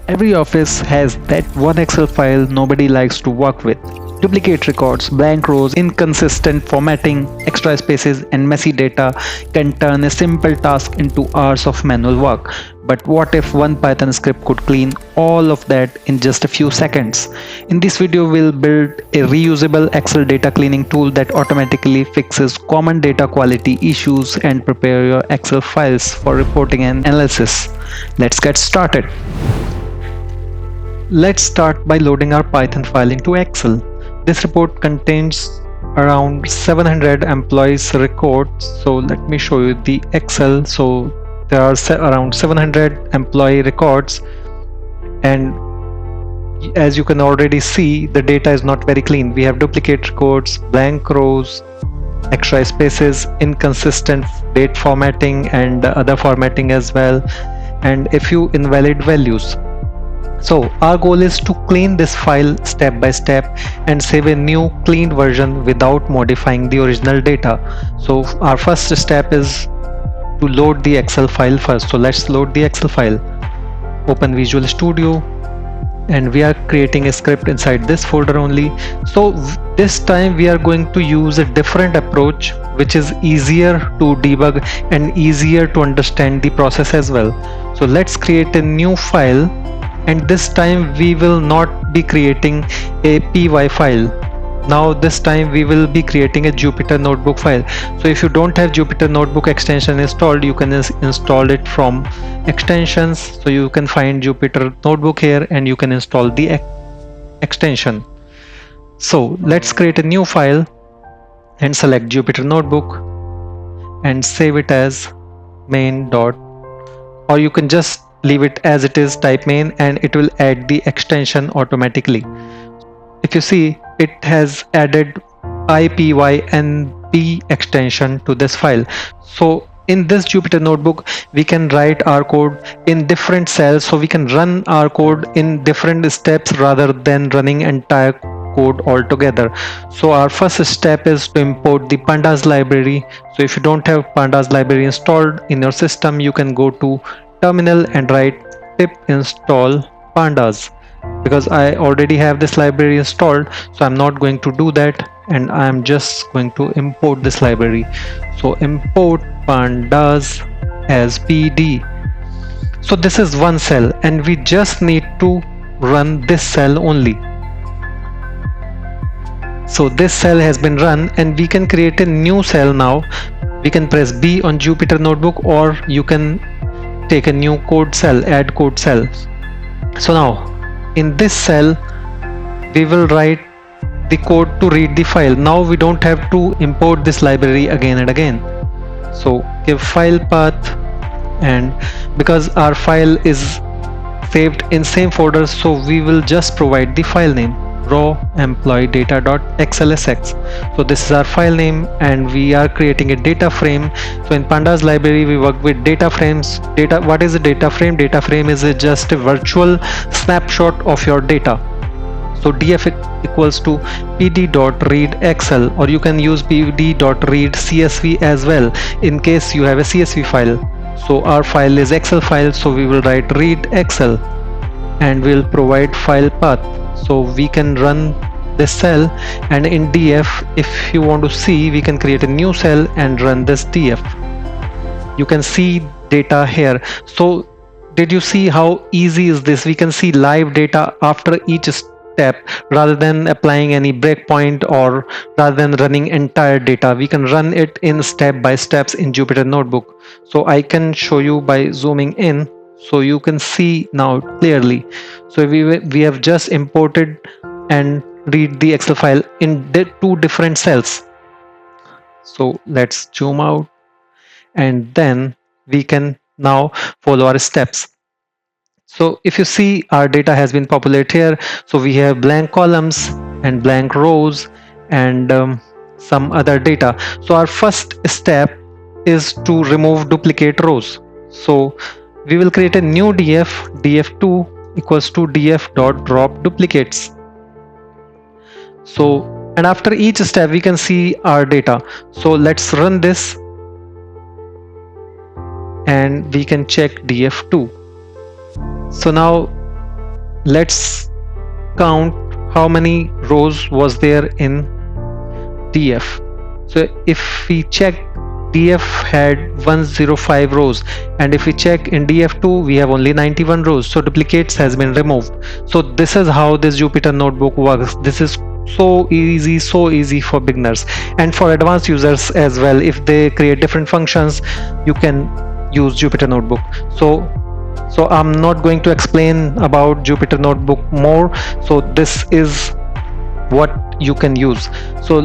Every office has that one Excel file nobody likes to work with. Duplicate records, blank rows, inconsistent formatting, extra spaces, and messy data can turn a simple task into hours of manual work. But what if one Python script could clean all of that in just a few seconds? In this video, we'll build a reusable Excel data cleaning tool that automatically fixes common data quality issues and prepare your Excel files for reporting and analysis. Let's get started. Let's start by loading our Python file into Excel. This report contains around 700 employees records. So let me show you the Excel. So there are around 700 employee records, and as you can already see, the data is not very clean. We have duplicate records, blank rows, extra spaces, inconsistent date formatting and other formatting as well, and a few invalid values. So our goal is to clean this file step by step and save a new cleaned version without modifying the original data. So our first step is to load the Excel file first. So let's load the Excel file. Open Visual Studio, and we are creating a script inside this folder only. So this time we are going to use a different approach, which is easier to debug and easier to understand the process as well. So let's create a new file, and this time we will not be creating a py file. Now this time we will be creating a Jupyter Notebook file. So if you don't have Jupyter Notebook extension installed, you can install it from extensions. So you can find Jupyter Notebook here and you can install the extension. So let's create a new file and select Jupyter Notebook and save it as main. Or you can just leave it as it is, type main, and it will add the extension automatically. If you see, it has added IPYNB extension to this file. So in this Jupyter Notebook, we can write our code in different cells, so we can run our code in different steps rather than running entire code altogether. So our first step is to import the pandas library. So if you don't have pandas library installed in your system, you can go to terminal and write pip install pandas. Because I already have this library installed, so I'm not going to do that, and I'm just going to import this library. So import pandas as pd. So this is one cell and we just need to run this cell only. So this cell has been run and we can create a new cell now. We can press B on Jupyter Notebook, or you can take a new code cell, add code cell. So now in this cell we will write the code to read the file. Now we don't have to import this library again and again. So give file path, and because our file is saved in same folder, so we will just provide the file name raw employee data.xlsx. So this is our file name and we are creating a data frame. So in pandas library we work with data frames. What is a data frame? Data frame is just a virtual snapshot of your data. So df equals to pd.read excel, or you can use pd.read csv as well in case you have a csv file. So our file is Excel file, so we will write read excel and we'll provide file path. So we can run this cell, and in df, if you want to see, we can create a new cell and run this df. You can see data here. So did you see how easy is this? We can see live data after each step rather than applying any breakpoint or rather than running entire data. We can run it in step by steps in Jupyter Notebook. So I can show you by zooming in, so you can see now clearly. So we have just imported and read the Excel file in the two different cells. So let's zoom out, and then we can now follow our steps. So if you see, our data has been populated here. So we have blank columns and blank rows and some other data. So our first step is to remove duplicate rows. So we will create a new df2 equals to df.drop duplicates. So, and after each step we can see our data. So let's run this and we can check df2. So now Let's count how many rows was there in DF. So if we check, DF had 105 rows, and if we check in DF2 we have only 91 rows, so duplicates has been removed. So this is how this Jupyter notebook works. This is so easy for beginners and for advanced users as well. If they create different functions, you can use Jupyter notebook. So I'm not going to explain about Jupyter notebook more. So this is what you can use. So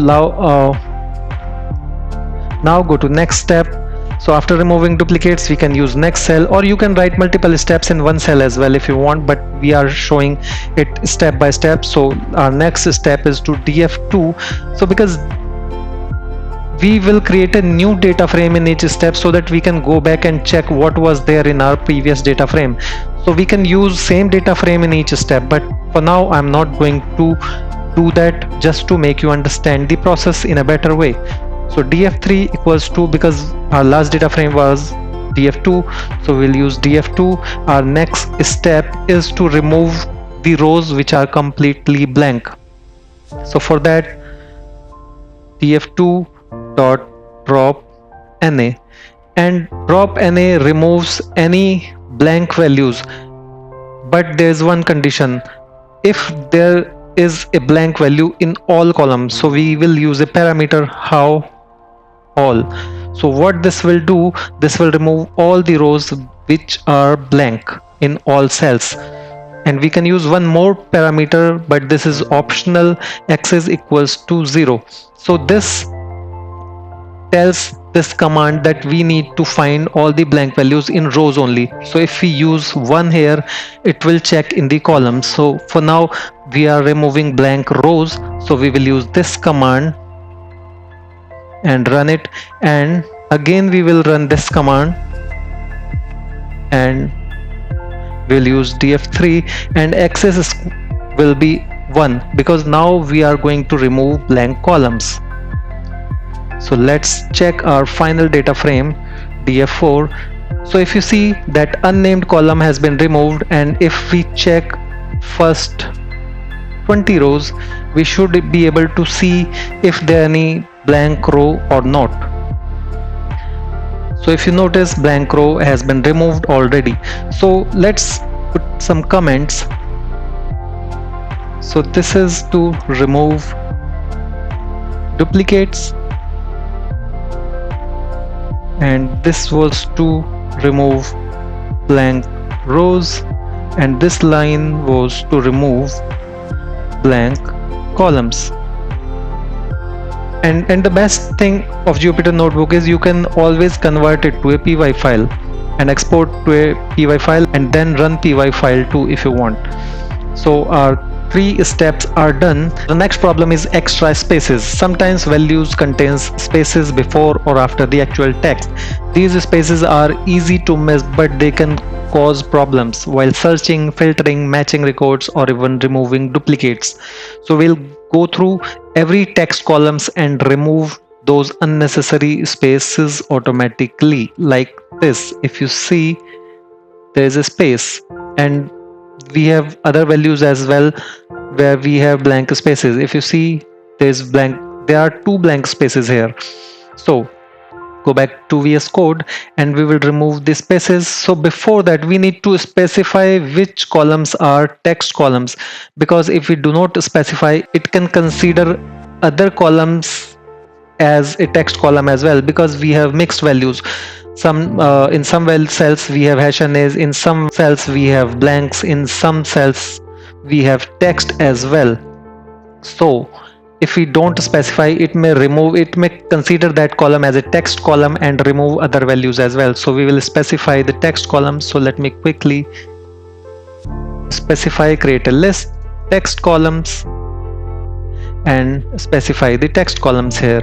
now go to next step. So after removing duplicates, we can use next cell, or you can write multiple steps in one cell as well if you want, but we are showing it step by step. So our next step is to DF2. So because we will create a new data frame in each step, so that we can go back and check what was there in our previous data frame. So we can use same data frame in each step, but for now I'm not going to do that, just to make you understand the process in a better way. So df3 equals 2, because our last data frame was df2, so we'll use df2. Our next step is to remove the rows which are completely blank. So for that, df2 dot drop na, and drop na removes any blank values, but there's one condition: if there is a blank value in all columns. So we will use a parameter how all. So what this will do, this will remove all the rows which are blank in all cells. And we can use one more parameter, but this is optional, x is equals to 0. So this tells this command that we need to find all the blank values in rows only. So if we use 1 here, it will check in the columns. So for now we are removing blank rows, so we will use this command and run it, and again we will run this command and we'll use df3, and axis will be 1, because now we are going to remove blank columns. So let's check our final data frame df4. So if you see that unnamed column has been removed, and if we check first 20 rows, we should be able to see if there are any blank row or not. So if you notice, blank row has been removed already. So let's put some comments. So this is to remove duplicates, and this was to remove blank rows, and this line was to remove blank columns. And the best thing of Jupyter Notebook is you can always convert it to a py file and export to a py file, and then run py file too if you want. So our 3 steps are done. The next problem is extra spaces. Sometimes values contains spaces before or after the actual text. These spaces are easy to miss, but they can cause problems while searching, filtering, matching records, or even removing duplicates. So we'll go through every text columns and remove those unnecessary spaces automatically, like this. If you see, there is a space, and we have other values as well where we have blank spaces. If you see, there are 2 blank spaces here. So go back to VS Code and we will remove the spaces. So before that, we need to specify which columns are text columns, because if we do not specify, it can consider other columns as a text column as well, because we have mixed values. In some cells we have #nas, in some cells we have blanks, in some cells we have text as well. So if we don't specify, it may consider that column as a text column and remove other values as well. So we will specify the text column. So let me quickly specify, create a list, text columns, and specify the text columns here.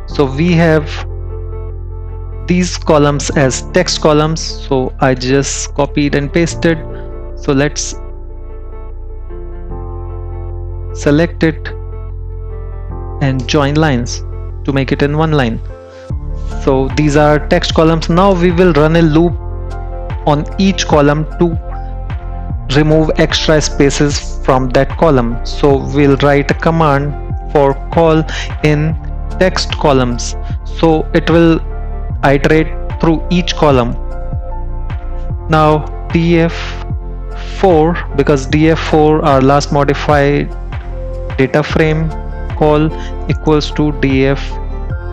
So we have these columns as text columns. So I just copied and pasted. So let's select it and join lines to make it in one line. So these are text columns. Now we will run a loop on each column to remove extra spaces from that column. So we'll write a command for call in text columns. So it will iterate through each column. Now df4, because df4 our last modified data frame call equals to df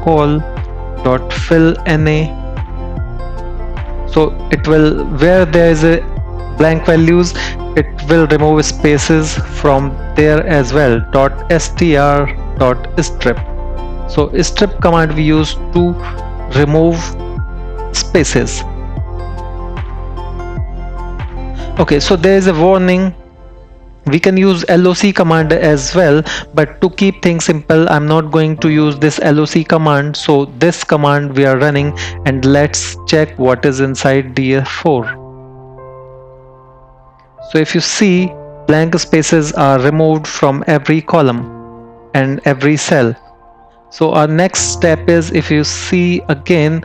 call dot fill na. So it will, where there is a blank values, it will remove spaces from there as well. .str .strip. So strip command we use to remove spaces. Okay, so there is a warning. We can use LOC command as well, but to keep things simple, I'm not going to use this LOC command. So this command we are running, and let's check what is inside df4. So if you see, blank spaces are removed from every column and every cell. So our next step is, if you see again,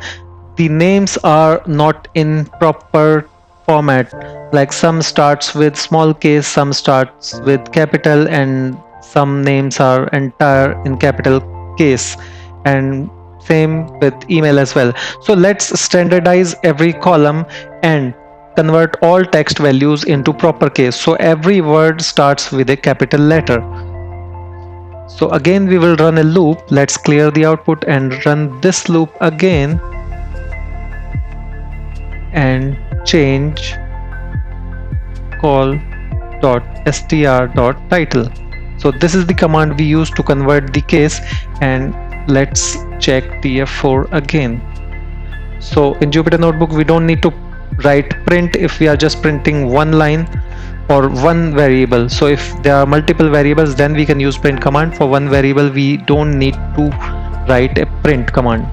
the names are not in proper format. Like some starts with small case, some starts with capital, and some names are entire in capital case, and same with email as well. So let's standardize every column and convert all text values into proper case. So every word starts with a capital letter. So again we will run a loop. Let's clear the output and run this loop again and change call.str.title. So this is the command we use to convert the case, and let's check df4 again. So in Jupyter Notebook we don't need to write print if we are just printing one line or one variable. So if there are multiple variables, then we can use print command. For one variable we don't need to write a print command.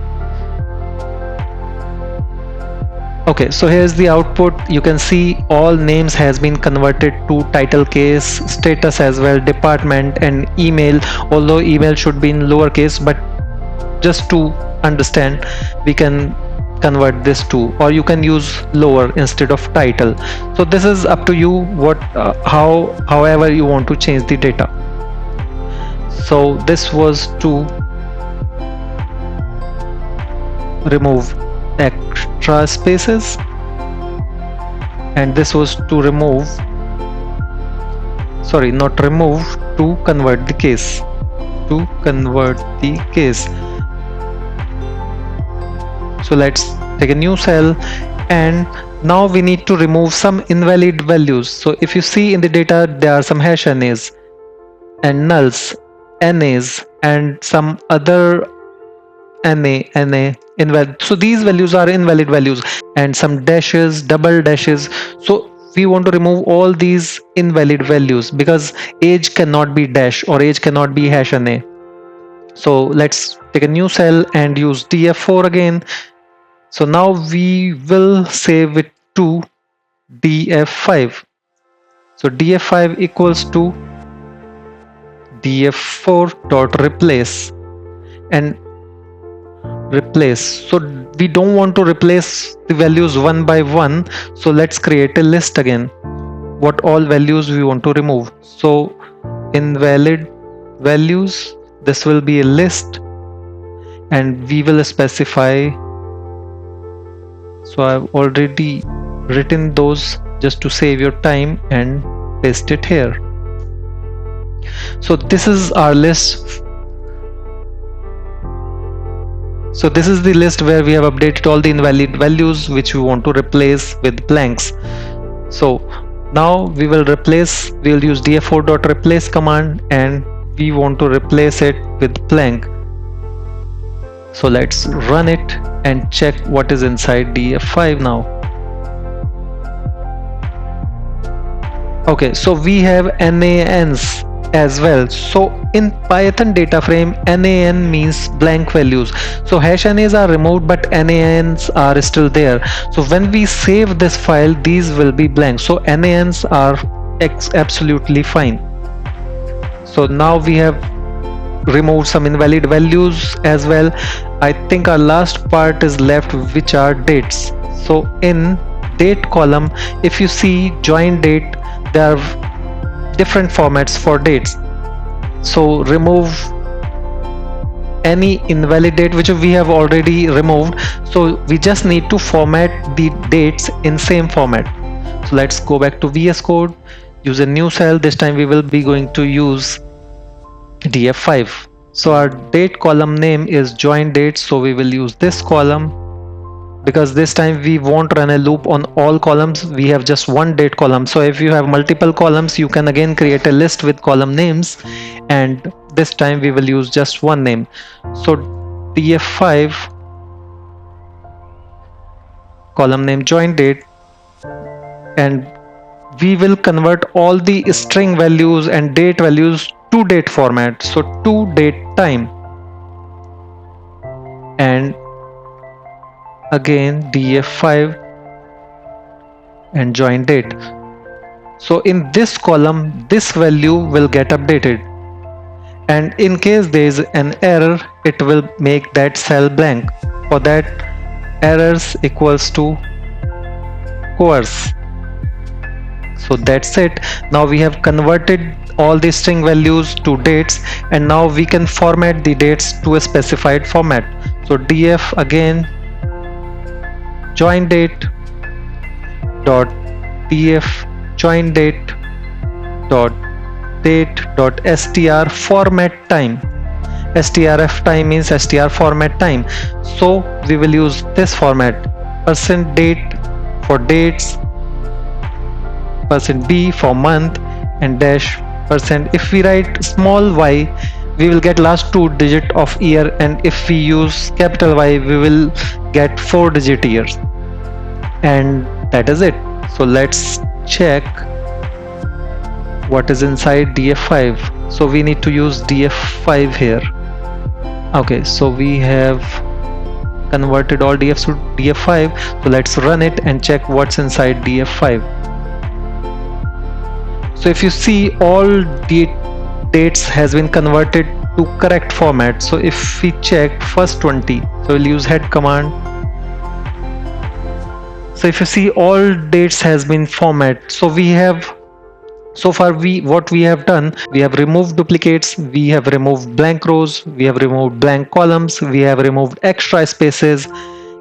Okay, so here's the output. You can see all names has been converted to title case, status as well, department, and email. Although email should be in lowercase, but just to understand, we can convert this to, or you can use lower instead of title. So this is up to you, what however you want to change the data. So this was to remove extra spaces, and this was to remove, sorry, not remove, to convert the case, So let's take a new cell, and now we need to remove some invalid values. So if you see in the data, there are some hash NAs and nulls, NAs, and some other NA, invalid. So these values are invalid values, and some dashes, double dashes. So we want to remove all these invalid values, because age cannot be dash or age cannot be hash NA. So let's take a new cell and use df4 again. So now we will save it to df5. So df5 equals to df4.replace, and replace. So we don't want to replace the values one by one. So let's create a list again, what all values we want to remove. So invalid values, this will be a list, and we will specify. So I've already written those just to save your time, and paste it here. So this is our list. So this is the list where we have updated all the invalid values which we want to replace with blanks. So now we will replace, we will use df4.replace command, and we want to replace it with blank. So let's run it and check what is inside df5 now. Okay, so we have NANs as well. So in Python data frame, NAN means blank values. So hash NAs are removed, but NANs are still there. So when we save this file, these will be blank. So NANs are absolutely fine. So now we have removed some invalid values as well. I think our last part is left, which are dates. So in date column, if you see join date, there are different formats for dates. So remove any invalid date which we have already removed. So we just need to format the dates in same format. So let's go back to VS Code, use a new cell. This time we will be going to use df5. So our date column name is join date, so we will use this column. Because this time we won't run a loop on all columns, we have just one date column. So if you have multiple columns, you can again create a list with column names, and this time we will use just one name. So df5 column name join date, and we will convert all the string values and date values to date format. So to date time, and again df5 and join date. So in this column, this value will get updated, and in case there is an error, it will make that cell blank. For that, errors equals to coerce. So that's it. Now we have converted all the string values to dates, and now we can format the dates to a specified format. So df again join date dot df join date dot date dot str format time. strf time means str format time. So we will use this format: %date for dates, %b for month, and dash %. If we write small y, we will get last 2 digit of year, and if we use capital Y, we will get 4 digit years. And that is it. So let's check what is inside df5. So we need to use df5 here. Okay, so we have converted all dfs to df5. So let's run it and check what's inside df5. So if you see, all the dates has been converted to correct format. So if we check first 20, so we'll use head command. So if you see, all dates has been formatted. So we have, so far what we have done, we have removed duplicates, we have removed blank rows, we have removed blank columns, we have removed extra spaces,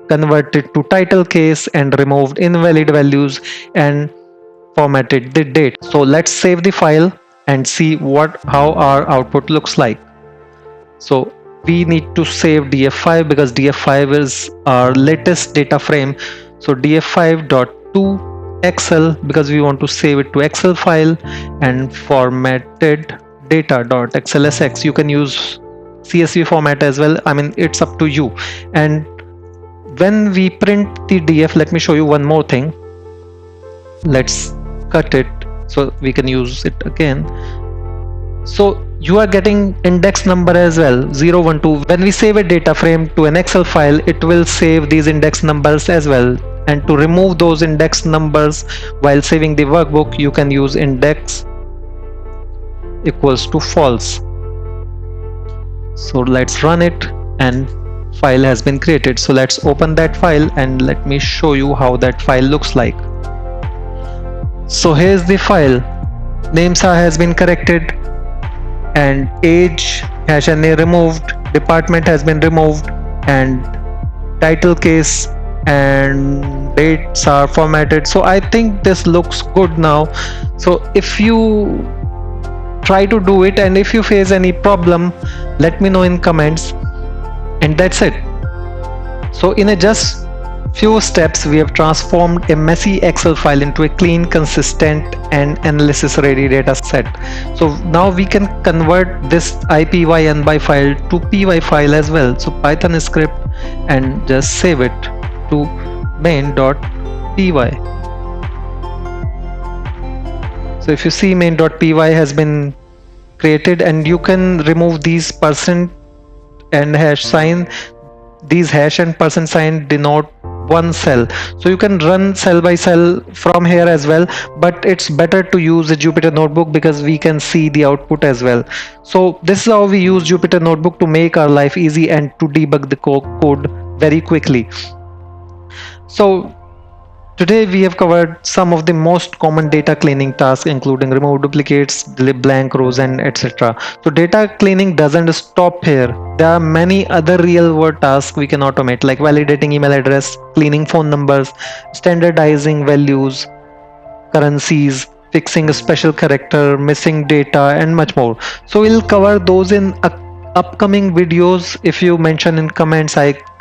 converted to title case, and removed invalid values, and formatted the date. So let's save the file and see how our output looks like. So we need to save df5 because df5 is our latest data frame. So df5.to excel, because we want to save it to excel file, and formatted data.xlsx. You can use CSV format as well. I mean, it's up to you. And when we print the df, let me show you one more thing. Let's cut it so we can use it again. So you are getting index number as well, 0, 1, 2. When we save a data frame to an Excel file, it will save these index numbers as well. And to remove those index numbers while saving the workbook, you can use index equals to false. So let's run it, and file has been created. So let's open that file and let me show you how that file looks like. So here's the file. Names has been corrected, and age #NA removed, department has been removed, and title case and dates are formatted. So I think this looks good now. So if you try to do it, and if you face any problem, let me know in comments. And that's it. So in a just few steps, we have transformed a messy Excel file into a clean, consistent, and analysis ready data set. So now we can convert this IPYNY file to PY file as well. So Python script, and just save it to main.py. So if you see, main.py has been created, and you can remove these % and hash sign. These hash and % sign denote one cell. So you can run cell by cell from here as well, but it's better to use a Jupyter Notebook because we can see the output as well. So this is how we use Jupyter Notebook to make our life easy and to debug the code very quickly. So Today we have covered some of the most common data cleaning tasks, including remove duplicates, delete blank rows, and etc. So data cleaning doesn't stop here. There are many other real world tasks we can automate, like validating email address, cleaning phone numbers, standardizing values, currencies, fixing a special character, missing data, and much more. So we'll cover those in upcoming videos. If you mention in comments,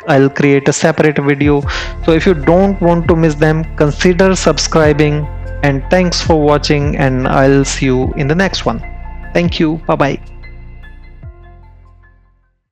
I'll create a separate video. So if you don't want to miss them, consider subscribing. And thanks for watching, and I'll see you in the next one. Thank you. Bye bye.